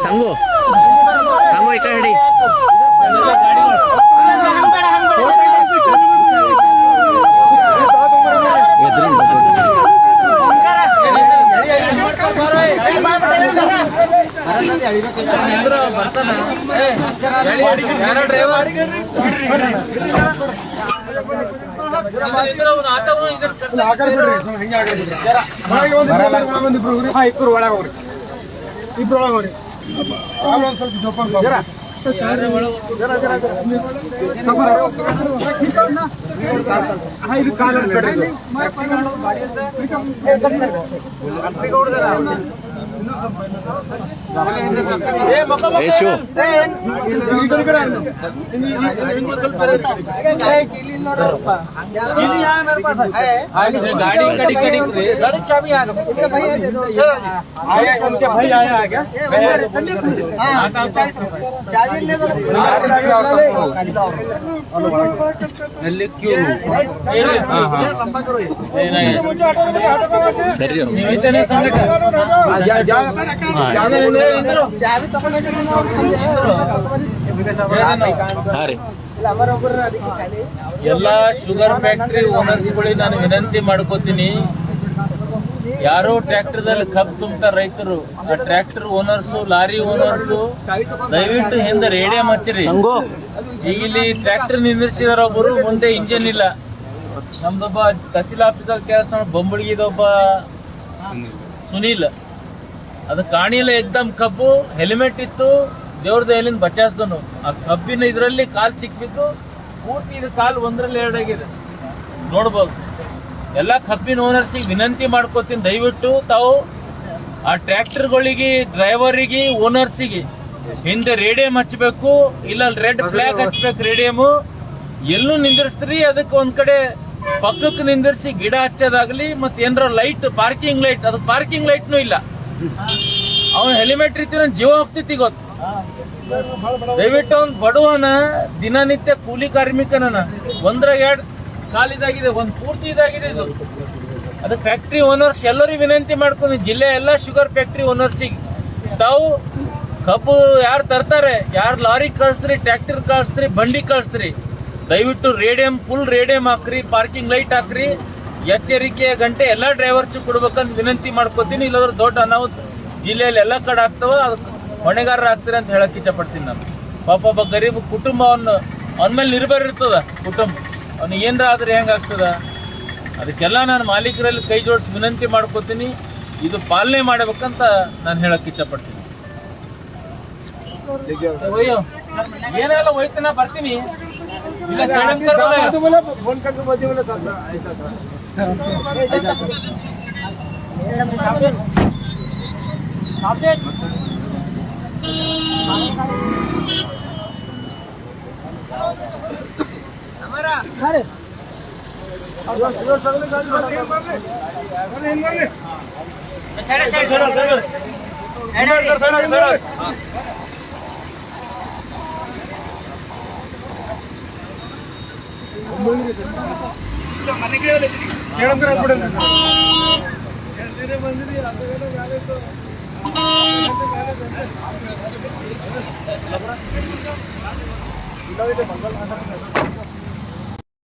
ಸಂಗು ಸಂಗು ಈ ಕಡೆ ಹಿಡಿ. ಇಬ್ರು ಒಳಗೆ ಹೋಗ್ರಿ, ಇಬ್ರು ಒಳಗೆ ಹೋಗ್ರಿ. ಒಂದ್ ಸ್ವಲ್ಪ ಜೋಪಾನ ಇದು ಕಾಲ गाड़ी कड़ी कड़ी गाड़ी चाबी आ भाई आया आ गया ಎಲ್ಲ ಶುಗರ್ ಫ್ಯಾಕ್ಟರಿ ಓನರ್ಸ್ಗಳಿಗೆ ನಾನು ವಿನಂತಿ ಮಾಡ್ಕೋತೀನಿ, ಯಾರೋ ಟ್ರ್ಯಾಕ್ಟರ್ದಲ್ಲಿ ಕಬ್ಬು ತುಂಬ್ತಾರ ರೈತರು, ಆ ಟ್ರ್ಯಾಕ್ಟರ್ ಓನರ್ಸು ಲಾರಿ ಓನರ್ಸು ದಯವಿಟ್ಟು ಹಿಂದೆ ರೇಡಿಯಂ ಹಚ್ಚಿರಿ. ಈಗ ಇಲ್ಲಿ ಟ್ರ್ಯಾಕ್ಟರ್ ನಿಂದಿರ್ಸಿದಾರ ಒಬ್ಬರು, ಮುಂದೆ ಇಂಜಿನ್ ಇಲ್ಲ. ನಮ್ದೊಬ್ಬ ತಹಸೀಲ್ ಆಫೀಸರ್ ಕೆಲಸ ಬೊಂಬಳಿಗೆದೊಬ್ಬ ಸುನೀಲ್, ಅದು ಕಾಣಿಲ್ಲ, ಎಕ್ದಮ್ ಕಬ್ಬು ಹೆಲ್ಮೆಟ್ ಇತ್ತು, ದೇವ್ರ ದಯಲಿಂದ ಬಚಾಸ್ದನು. ಆ ಕಬ್ಬಿನ ಇದರಲ್ಲಿ ಕಾಲ್ ಸಿಕ್ಬಿದ್ದು ಪೂರ್ತಿ ಇದು ಕಾಲು ಒಂದರಲ್ಲಿ ಎರಡಾಗಿದೆ ನೋಡ್ಬೋದು. ಎಲ್ಲ ಕಬ್ಬಿನ ಓನರ್ಸಿಗೆ ವಿನಂತಿ ಮಾಡ್ಕೋತೀನಿ, ದಯವಿಟ್ಟು ತಾವು ಆ ಟ್ರ್ಯಾಕ್ಟರ್ಗಳಿಗೆ ಡ್ರೈವರಿಗೆ ಓನರ್ಸಿಗೆ ಹಿಂದೆ ರೇಡಿಯಂ ಹಚ್ಚಬೇಕು, ಇಲ್ಲ ರೆಡ್ ಫ್ಲಾಗ್ ಹಚ್ಬೇಕು. ರೇಡಿಯಮ್ ಎಲ್ಲೂ ನಿಂದಿರ್ಸ್ತೀರಿ, ಅದಕ್ಕೆ ಒಂದ್ ಕಡೆ ಪಕ್ಕಕ್ಕೆ ನಿಂದಿರ್ಸಿ ಗಿಡ ಹಚ್ಚೋದಾಗ್ಲಿ, ಮತ್ತೆ ಏನಾರ ಲೈಟ್ ಪಾರ್ಕಿಂಗ್ ಲೈಟ್, ಅದಕ್ಕೆ ಪಾರ್ಕಿಂಗ್ ಲೈಟ್ನು ಇಲ್ಲ. ಅವನ್ ಹೆಲ್ಮೆಟ್ ರೀತಿ ಜೀವ ಹೋಗ್ತೈತಿ ಗೊತ್ತು. ದಯವಿಟ್ಟು ಅವ್ನ್ ಬಡವನ, ದಿನನಿತ್ಯ ಕೂಲಿ ಕಾರ್ಮಿಕನ, ಒಂದ್ರಾಗ ಎರಡು ಕಾಲಿದಾಗಿದೆ, ಒಂದ್ ಪೂರ್ತಿ ಇದಾಗಿದೆ ಇದು. ಅದು ಫ್ಯಾಕ್ಟ್ರಿ ಓನರ್ಸ್ ಎಲ್ಲರಿಗೂ ವಿನಂತಿ ಮಾಡ್ಕೊಂಡು, ಜಿಲ್ಲೆ ಎಲ್ಲ ಶುಗರ್ ಫ್ಯಾಕ್ಟ್ರಿ ಓನರ್ಸಿಗೆ ತಾವು ಕಬ್ಬು ಯಾರು ತರ್ತಾರೆ, ಯಾರು ಲಾರಿ ಕಳಿಸ್ತೀರಿ, ಟ್ರ್ಯಾಕ್ಟರ್ ಕಳಿಸ್ತೀರಿ, ಬಂಡಿ ಕಳಿಸ್ತೀರಿ, ದಯವಿಟ್ಟು ರೇಡಿಯಂ ಫುಲ್ ರೇಡಿಯಂ ಹಾಕ್ರಿ, ಪಾರ್ಕಿಂಗ್ ಲೈಟ್ ಹಾಕ್ರಿ, ಎಚ್ಚರಿಕೆಯ ಗಂಟೆ ಎಲ್ಲ ಡ್ರೈವರ್ಸ್ ಕೊಡ್ಬೇಕಂತ ವಿನಂತಿ ಮಾಡ್ಕೋತೀನಿ. ಇಲ್ಲಾಂದ್ರೆ ದೊಡ್ಡ ಅನಾಹುತ ಜಿಲ್ಲೆಯಲ್ಲಿ ಎಲ್ಲ ಕಡೆ ಆಗ್ತಾವ, ಅದಕ್ಕೆ ಹೊಣೆಗಾರರ ಆಗ್ತೀರ ಅಂತ ಹೇಳಕ್ ಇಚ್ಛೆ ಪಡ್ತೀನಿ ನಾನು. ಪಾಪ ಒಬ್ಬ ಗರೀಬ್ ಕುಟುಂಬ, ಅವನ ಮೇಲೆ ನಿರ್ಭರ ಇರ್ತದ ಕುಟುಂಬ, ಅವ್ನು ಏನ್ರ ಆದ್ರೆ ಹೆಂಗಾಗ್ತದ. ಅದಕ್ಕೆಲ್ಲ ನಾನು ಮಾಲೀಕರಲ್ಲಿ ಕೈ ಜೋಡಿಸಿ ವಿನಂತಿ ಮಾಡ್ಕೋತೀನಿ, ಇದು ಪಾಲನೆ ಮಾಡಬೇಕಂತ ನಾನು ಹೇಳಕ್ ಇಚ್ಛೆ ಪಡ್ತೀನಿ. ಏನೆಲ್ಲ ಹೋಯ್ತು, ನಾ ಬರ್ತೀನಿ. ಇಲ್ಲ ಮಂಗಲ್